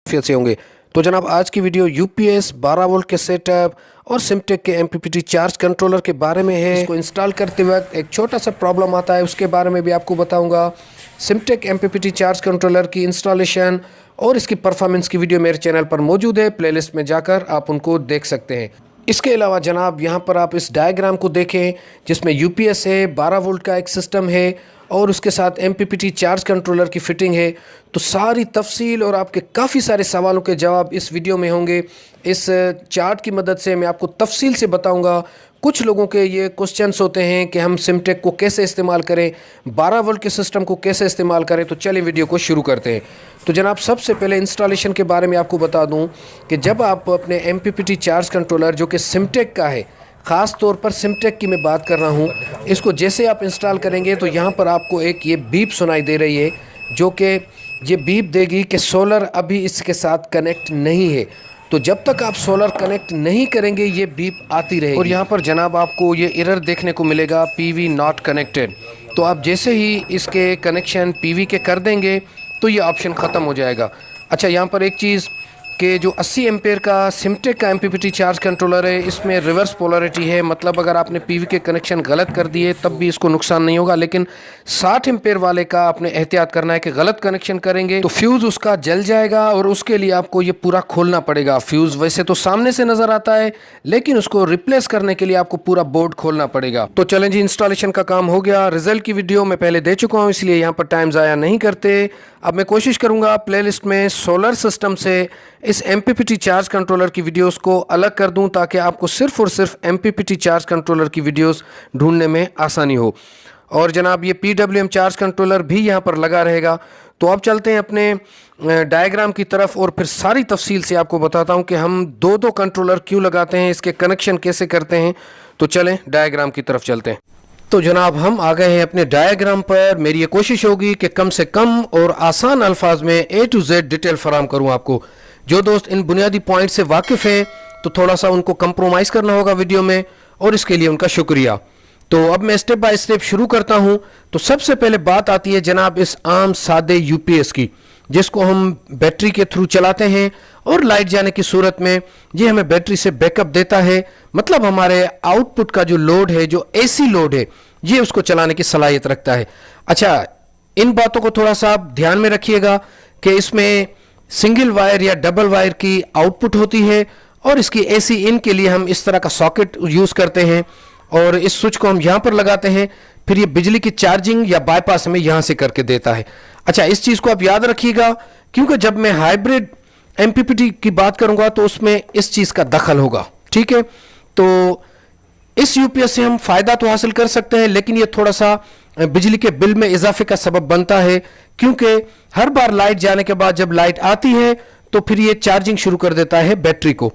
कैफियत से होंगे। तो जनाब आज की वीडियो यूपीएस 12 वोल्ट के सेटअप और सिमटेक के एमपीपीटी चार्ज कंट्रोलर के बारे में है। इसको इंस्टॉल करते वक्त एक छोटा सा प्रॉब्लम आता है, उसके बारे में भी आपको बताऊंगा। सिमटेक एमपीपीटी चार्ज कंट्रोलर की इंस्टॉलेशन और इसकी परफॉर्मेंस की वीडियो मेरे चैनल पर मौजूद है, प्लेलिस्ट में जाकर आप उनको देख सकते हैं। इसके अलावा जनाब यहाँ पर आप इस डायग्राम को देखें जिसमें यूपीएस है, 12 वोल्ट का एक सिस्टम है और उसके साथ एमपीपीटी चार्ज कंट्रोलर की फिटिंग है। तो सारी तफसील और आपके काफ़ी सारे सवालों के जवाब इस वीडियो में होंगे। इस चार्ट की मदद से मैं आपको तफसील से बताऊंगा। कुछ लोगों के ये क्वेश्चंस होते हैं कि हम सिमटेक को कैसे इस्तेमाल करें, 12 वोल्ट के सिस्टम को कैसे इस्तेमाल करें। तो चलिए वीडियो को शुरू करते हैं। तो जनाब सबसे पहले इंस्टॉलेशन के बारे में आपको बता दूं कि जब आप अपने एमपीपीटी चार्ज कंट्रोलर जो कि सिमटेक का है, ख़ास तौर पर सिमटेक की मैं बात कर रहा हूँ, इसको जैसे आप इंस्टॉल करेंगे तो यहाँ पर आपको एक ये बीप सुनाई दे रही है, जो कि ये बीप देगी कि सोलर अभी इसके साथ कनेक्ट नहीं है। तो जब तक आप सोलर कनेक्ट नहीं करेंगे ये बीप आती रहेगी। और यहाँ पर जनाब आपको ये एरर देखने को मिलेगा, पीवी नॉट कनेक्टेड। तो आप जैसे ही इसके कनेक्शन पीवी के कर देंगे तो ये ऑप्शन ख़त्म हो जाएगा। अच्छा, यहाँ पर एक चीज़ कि जो 80 एम्पेयर का सिमटेक का एमपीपीटी चार्ज कंट्रोलर है, इसमें रिवर्स पोलरिटी है। मतलब अगर आपने पीवी के कनेक्शन गलत कर दिए तब भी इसको नुकसान नहीं होगा, लेकिन 60 एम्पेयर वाले का आपने एहतियात करना है कि गलत कनेक्शन करेंगे तो फ्यूज़ उसका जल जाएगा और उसके लिए आपको ये पूरा खोलना पड़ेगा। फ्यूज़ वैसे तो सामने से नज़र आता है, लेकिन उसको रिप्लेस करने के लिए आपको पूरा बोर्ड खोलना पड़ेगा। तो चलें जी, इंस्टॉलेशन का काम हो गया। रिजल्ट की वीडियो मैं पहले दे चुका हूँ, इसलिए यहाँ पर टाइम ज़ाया नहीं करते। अब मैं कोशिश करूँगा प्लेलिस्ट में सोलर सिस्टम से इस एमपीपीटी चार्ज कंट्रोलर की वीडियोस को अलग कर दूं, ताकि आपको सिर्फ और सिर्फ एमपीपीटी चार्ज कंट्रोलर की वीडियोस ढूंढने में आसानी हो। और जनाब ये पीडब्ल्यूएम चार्ज कंट्रोलर भी यहाँ पर लगा रहेगा। तो अब चलते हैं अपने डायग्राम की तरफ और फिर सारी तफसील से आपको बताता हूँ कि हम दो कंट्रोलर क्यों लगाते हैं, इसके कनेक्शन कैसे करते हैं। तो चलें डायग्राम की तरफ चलते हैं। तो जनाब हम आ गए हैं अपने डायग्राम पर। मेरी ये कोशिश होगी कि कम से कम और आसान अल्फाज में A to Z डिटेल फराम करूँ आपको। जो दोस्त इन बुनियादी पॉइंट से वाकिफ़ हैं तो थोड़ा सा उनको कंप्रोमाइज़ करना होगा वीडियो में, और इसके लिए उनका शुक्रिया। तो अब मैं स्टेप बाय स्टेप शुरू करता हूँ। तो सबसे पहले बात आती है जनाब इस आम सादे यूपीएस की, जिसको हम बैटरी के थ्रू चलाते हैं और लाइट जाने की सूरत में ये हमें बैटरी से बैकअप देता है। मतलब हमारे आउटपुट का जो लोड है, जो एसी लोड है, ये उसको चलाने की सलाहियत रखता है। अच्छा, इन बातों को थोड़ा सा आप ध्यान में रखिएगा कि इसमें सिंगल वायर या डबल वायर की आउटपुट होती है और इसकी एसी इन के लिए हम इस तरह का सॉकेट यूज़ करते हैं और इस स्विच को हम यहाँ पर लगाते हैं। फिर ये बिजली की चार्जिंग या बाईपास हमें यहाँ से करके देता है। अच्छा, इस चीज़ को आप याद रखिएगा, क्योंकि जब मैं हाइब्रिड एमपीपीटी की बात करूँगा तो उसमें इस चीज़ का दखल होगा। ठीक है, तो इस यूपीएस से हम फ़ायदा तो हासिल कर सकते हैं, लेकिन ये थोड़ा सा बिजली के बिल में इजाफे का सबब बनता है, क्योंकि हर बार लाइट जाने के बाद जब लाइट आती है तो फिर ये चार्जिंग शुरू कर देता है बैटरी को,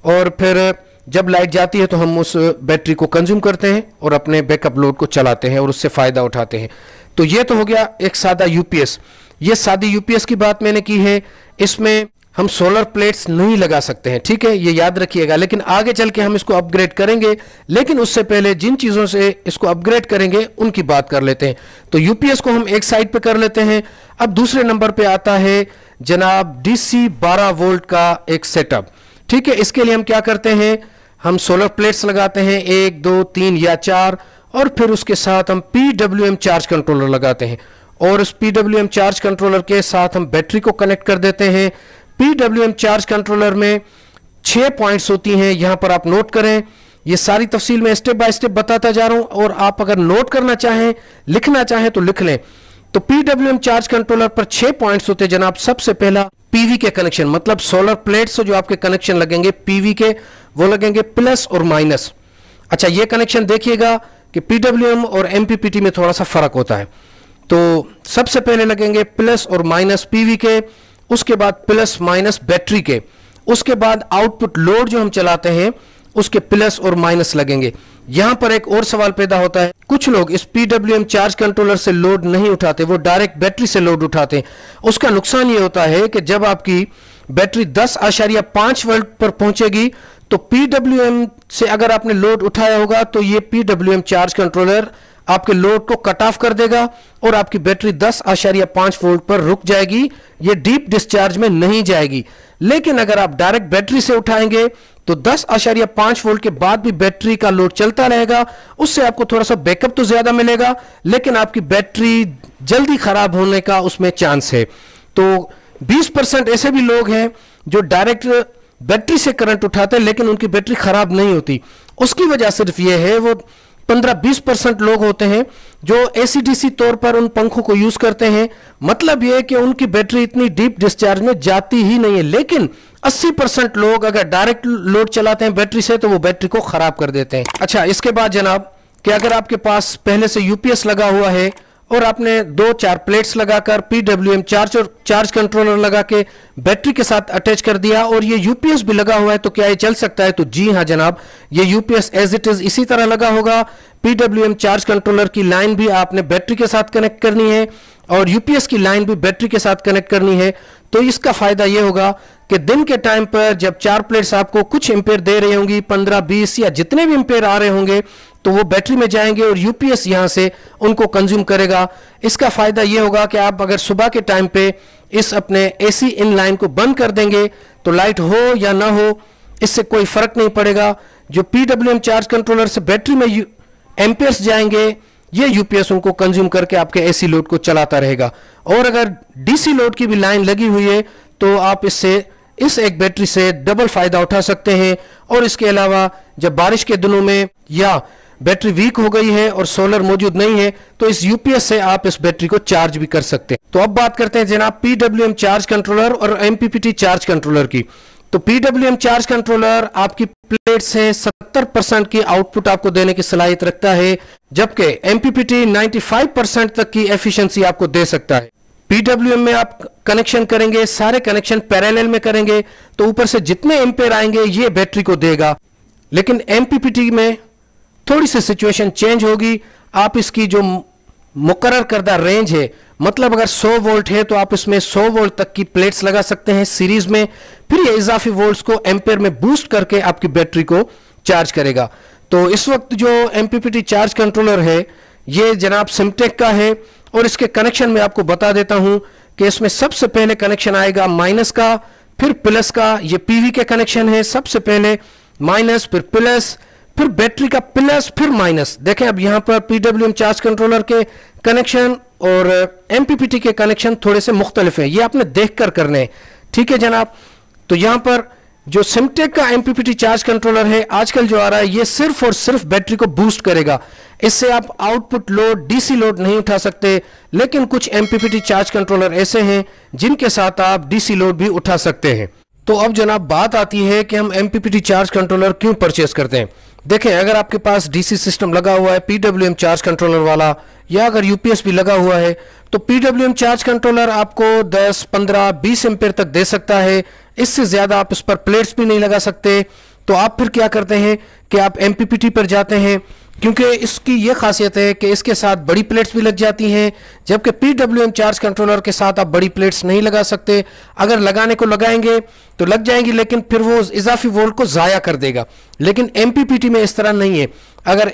और फिर जब लाइट जाती है तो हम उस बैटरी को कंज्यूम करते हैं और अपने बैकअप लोड को चलाते हैं और उससे फ़ायदा उठाते हैं। तो ये तो हो गया एक सादा यूपीएस। ये सादी यूपीएस की बात मैंने की है, इसमें हम सोलर प्लेट्स नहीं लगा सकते हैं। ठीक है, ये याद रखिएगा, लेकिन आगे चल के हम इसको अपग्रेड करेंगे। लेकिन उससे पहले जिन चीज़ों से इसको अपग्रेड करेंगे उनकी बात कर लेते हैं। तो यूपीएस को हम एक साइड पे कर लेते हैं। अब दूसरे नंबर पे आता है जनाब डीसी 12 वोल्ट का एक सेटअप। ठीक है, इसके लिए हम क्या करते हैं, हम सोलर प्लेट्स लगाते हैं 1, 2, 3 या 4, और फिर उसके साथ हम पीडब्ल्यूएम चार्ज कंट्रोलर लगाते हैं और उस पीडब्ल्यूएम चार्ज कंट्रोलर के साथ हम बैटरी को कनेक्ट कर देते हैं। पीडब्ल्यूएम चार्ज कंट्रोलर में 6 पॉइंट्स होती हैं, यहां पर आप नोट करें। ये सारी तफसील मैं स्टेप बाय स्टेप बताता जा रहा हूं, और आप अगर नोट करना चाहें, लिखना चाहें तो लिख लें। तो पीडब्ल्यूएम चार्ज कंट्रोलर पर 6 पॉइंट्स होते हैं जनाब। सबसे पहला पीवी के कनेक्शन, मतलब सोलर प्लेट से जो आपके कनेक्शन लगेंगे पीवी के, वो लगेंगे प्लस और माइनस। अच्छा, ये कनेक्शन देखिएगा कि पीडब्ल्यूएम और एमपीपीटी में थोड़ा सा फर्क होता है। तो सबसे पहले लगेंगे प्लस और माइनस पीवी के, उसके बाद प्लस माइनस बैटरी के, उसके बाद आउटपुट लोड जो हम चलाते हैं उसके प्लस और माइनस लगेंगे। यहां पर एक और सवाल पैदा होता है, कुछ लोग इस पीडब्ल्यूएम चार्ज कंट्रोलर से लोड नहीं उठाते, वो डायरेक्ट बैटरी से लोड उठाते हैं। उसका नुकसान ये होता है कि जब आपकी बैटरी 10.5 वोल्ट पर पहुंचेगी तो पीडब्ल्यूएम से अगर आपने लोड उठाया होगा तो ये पीडब्ल्यूएम चार्ज कंट्रोलर आपके लोड को कट ऑफ कर देगा और आपकी बैटरी 10.5 वोल्ट पर रुक जाएगी, ये डीप डिस्चार्ज में नहीं जाएगी। लेकिन अगर आप डायरेक्ट बैटरी से उठाएंगे तो 10.5 वोल्ट के बाद भी बैटरी का लोड चलता रहेगा, उससे आपको थोड़ा सा बैकअप तो ज्यादा मिलेगा, लेकिन आपकी बैटरी जल्दी खराब होने का उसमें चांस है। तो 20% ऐसे भी लोग हैं जो डायरेक्ट बैटरी से करंट उठाते हैं लेकिन उनकी बैटरी खराब नहीं होती। उसकी वजह सिर्फ ये है, वो 15-20% लोग होते हैं जो एसी-डीसी तौर पर उन पंखों को यूज करते हैं। मतलब यह है कि उनकी बैटरी इतनी डीप डिस्चार्ज में जाती ही नहीं है। लेकिन 80% लोग अगर डायरेक्ट लोड चलाते हैं बैटरी से तो वो बैटरी को खराब कर देते हैं। अच्छा, इसके बाद जनाब कि अगर आपके पास पहले से यूपीएस लगा हुआ है और आपने 2-4 प्लेट्स लगाकर पीडब्ल्यूएम चार्ज कंट्रोलर लगा के बैटरी के साथ अटैच कर दिया और ये यूपीएस भी लगा हुआ है, तो क्या ये चल सकता है? तो जी हाँ जनाब, ये यूपीएस एज इट इज इसी तरह लगा होगा। पीडब्ल्यूएम चार्ज कंट्रोलर की लाइन भी आपने बैटरी के साथ कनेक्ट करनी है और यूपीएस की लाइन भी बैटरी के साथ कनेक्ट करनी है। तो इसका फायदा यह होगा कि दिन के टाइम पर जब 4 प्लेट्स आपको कुछ एम्पेयर दे रही होंगी, 15-20 या जितने भी एम्पेयर आ रहे होंगे, तो वो बैटरी में जाएंगे और यूपीएस यहां से उनको कंज्यूम करेगा। इसका फायदा यह होगा कि आप अगर सुबह के टाइम पे इस अपने एसी इन लाइन को बंद कर देंगे तो लाइट हो या ना हो, इससे कोई फर्क नहीं पड़ेगा। जो पीडब्ल्यूएम चार्ज कंट्रोलर से बैटरी में एम्पेयर्स जाएंगे, ये यूपीएस उनको कंज्यूम करके आपके एसी लोड को चलाता रहेगा। और अगर डीसी लोड की भी लाइन लगी हुई है तो आप इससे इस एक बैटरी से डबल फायदा उठा सकते हैं। और इसके अलावा जब बारिश के दिनों में या बैटरी वीक हो गई है और सोलर मौजूद नहीं है तो इस यूपीएस से आप इस बैटरी को चार्ज भी कर सकते हैं। तो अब बात करते हैं जनाब पीडब्ल्यूएम चार्ज कंट्रोलर और एमपीपीटी चार्ज कंट्रोलर की। तो पीडब्ल्यूएम चार्ज कंट्रोलर आपकी प्लेट से 70% की आउटपुट आपको देने की सलाहियत रखता है, जबकि एमपीपीटी 95% तक की एफिशिएंसी आपको दे सकता है। पीडब्ल्यूएम में आप कनेक्शन करेंगे, सारे कनेक्शन पैरेलल में करेंगे तो ऊपर से जितने एम्पेयर आएंगे ये बैटरी को देगा। लेकिन एमपीपीटी में थोड़ी सी सिचुएशन चेंज होगी। आप इसकी जो मुकर्रर करदा रेंज है, मतलब अगर 100 वोल्ट है तो आप इसमें 100 वोल्ट तक की प्लेट्स लगा सकते हैं सीरीज में, फिर ये इजाफी वोल्ट्स को एम्पेयर में बूस्ट करके आपकी बैटरी को चार्ज करेगा। तो इस वक्त जो एमपीपीटी चार्ज कंट्रोलर है ये जनाब सिमटेक का है और इसके कनेक्शन में आपको बता देता हूं कि इसमें सबसे पहले कनेक्शन आएगा माइनस का, फिर प्लस का। ये पीवी के कनेक्शन है, सबसे पहले माइनस, फिर प्लस, फिर बैटरी का प्लस, फिर माइनस। देखें अब यहां पर पीडब्ल्यूएम चार्ज कंट्रोलर के कनेक्शन और एमपीपीटी के कनेक्शन थोड़े से मुख्तलिफ हैं, ये आपने देखकर करने हैं, ठीक है जनाब। तो यहां पर जो सिमटेक का एमपीपीटी चार्ज कंट्रोलर है आजकल जो आ रहा है, ये सिर्फ और सिर्फ बैटरी को बूस्ट करेगा। इससे आप आउटपुट लोड, डीसी लोड नहीं उठा सकते। लेकिन कुछ एमपीपीटी चार्ज कंट्रोलर ऐसे हैं जिनके साथ आप डीसी लोड भी उठा सकते हैं। तो अब जनाब बात आती है कि हम एमपीपीटी चार्ज कंट्रोलर क्यों परचेस करते हैं। देखें, अगर आपके पास डीसी सिस्टम लगा हुआ है पीडब्ल्यूएम चार्ज कंट्रोलर वाला, या अगर यूपीएस भी लगा हुआ है, तो पीडब्ल्यूएम चार्ज कंट्रोलर आपको 10, 15, 20 एम्पेयर तक दे सकता है। इससे ज्यादा आप इस पर प्लेट्स भी नहीं लगा सकते। तो आप फिर क्या करते हैं कि आप एमपीपीटी पर जाते हैं, क्योंकि इसकी यह खासियत है कि इसके साथ बड़ी प्लेट्स भी लग जाती हैं, जबकि पीडब्ल्यूएम चार्ज कंट्रोलर के साथ आप बड़ी प्लेट्स नहीं लगा सकते। अगर लगाने को लगाएंगे तो लग जाएंगी, लेकिन फिर वो इजाफी वोल्ट को ज़ाया कर देगा। लेकिन एमपीपीटी में इस तरह नहीं है। अगर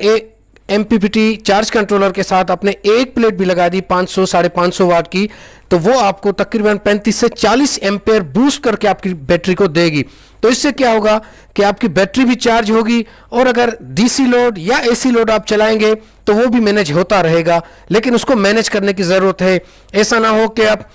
एमपीपीटी चार्ज कंट्रोलर के साथ आपने एक प्लेट भी लगा दी 500, 550 वाट की, तो वो आपको तकरीबन 35 से 40 एम्पेयर बूस्ट करके आपकी बैटरी को देगी। तो इससे क्या होगा कि आपकी बैटरी भी चार्ज होगी और अगर डीसी लोड या एसी लोड आप चलाएंगे तो वो भी मैनेज होता रहेगा। लेकिन उसको मैनेज करने की ज़रूरत है। ऐसा ना हो कि आप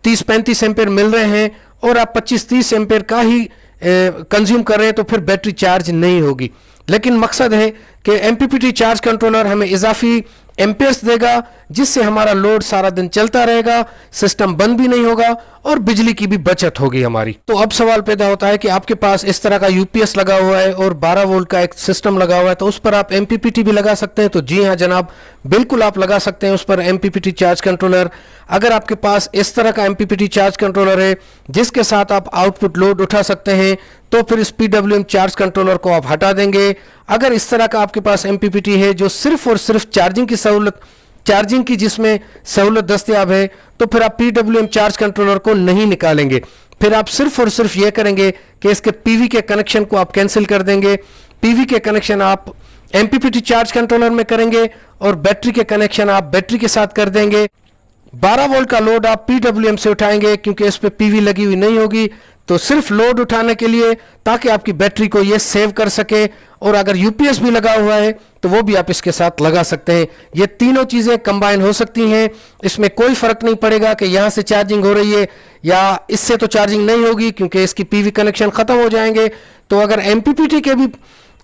30-35 एम्पेयर मिल रहे हैं और आप 25-30 एम्पेयर का ही कंज्यूम कर रहे हैं, तो फिर बैटरी चार्ज नहीं होगी। लेकिन मकसद है कि एमपीपीटी चार्ज कंट्रोलर हमें इजाफी एम्पेयर्स देगा, जिससे हमारा लोड सारा दिन चलता रहेगा, सिस्टम बंद भी नहीं होगा और बिजली की भी बचत होगी हमारी। तो अब सवाल पैदा होता है कि आपके पास इस तरह का यूपीएस लगा हुआ है और 12 वोल्ट का एक सिस्टम लगा हुआ है, तो उस पर आप एमपीपीटी भी लगा सकते हैं। तो जी हाँ जनाब, बिल्कुल आप लगा सकते हैं उस पर एमपीपीटी चार्ज कंट्रोलर। अगर आपके पास इस तरह का एमपीपीटी चार्ज कंट्रोलर है जिसके साथ आप आउटपुट लोड उठा सकते हैं, तो फिर इस पीडब्ल्यूएम चार्ज कंट्रोलर को आप हटा देंगे। अगर इस तरह का आपके पास एमपीपीटी है जो सिर्फ और सिर्फ चार्जिंग की जिसमें सहूलत दस्तयाब है, तो फिर आप पीडब्ल्यूएम चार्ज कंट्रोलर को नहीं निकालेंगे। फिर आप सिर्फ और सिर्फ ये करेंगे कि इसके पीवी के कनेक्शन को आप कैंसिल कर देंगे। पीवी के कनेक्शन आप MPPT चार्ज कंट्रोलर में करेंगे और बैटरी के कनेक्शन आप बैटरी के साथ कर देंगे। 12 वोल्ट का लोड आप PWM से उठाएंगे क्योंकि इस पे PV लगी हुई नहीं होगी, तो सिर्फ लोड उठाने के लिए, ताकि आपकी बैटरी को ये सेव कर सके। और अगर UPS भी लगा हुआ है तो वो भी आप इसके साथ लगा सकते हैं। ये तीनों चीज़ें कंबाइन हो सकती हैं, इसमें कोई फर्क नहीं पड़ेगा कि यहाँ से चार्जिंग हो रही है या इससे तो चार्जिंग नहीं होगी क्योंकि इसकी PV कनेक्शन ख़त्म हो जाएंगे। तो अगर MPPT के भी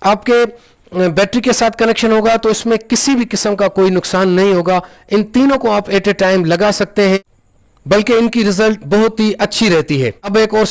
आपके बैटरी के साथ कनेक्शन होगा तो इसमें किसी भी किस्म का कोई नुकसान नहीं होगा। इन तीनों को आप एट ए टाइम लगा सकते हैं, बल्कि इनकी रिजल्ट बहुत ही अच्छी रहती है। अब एक और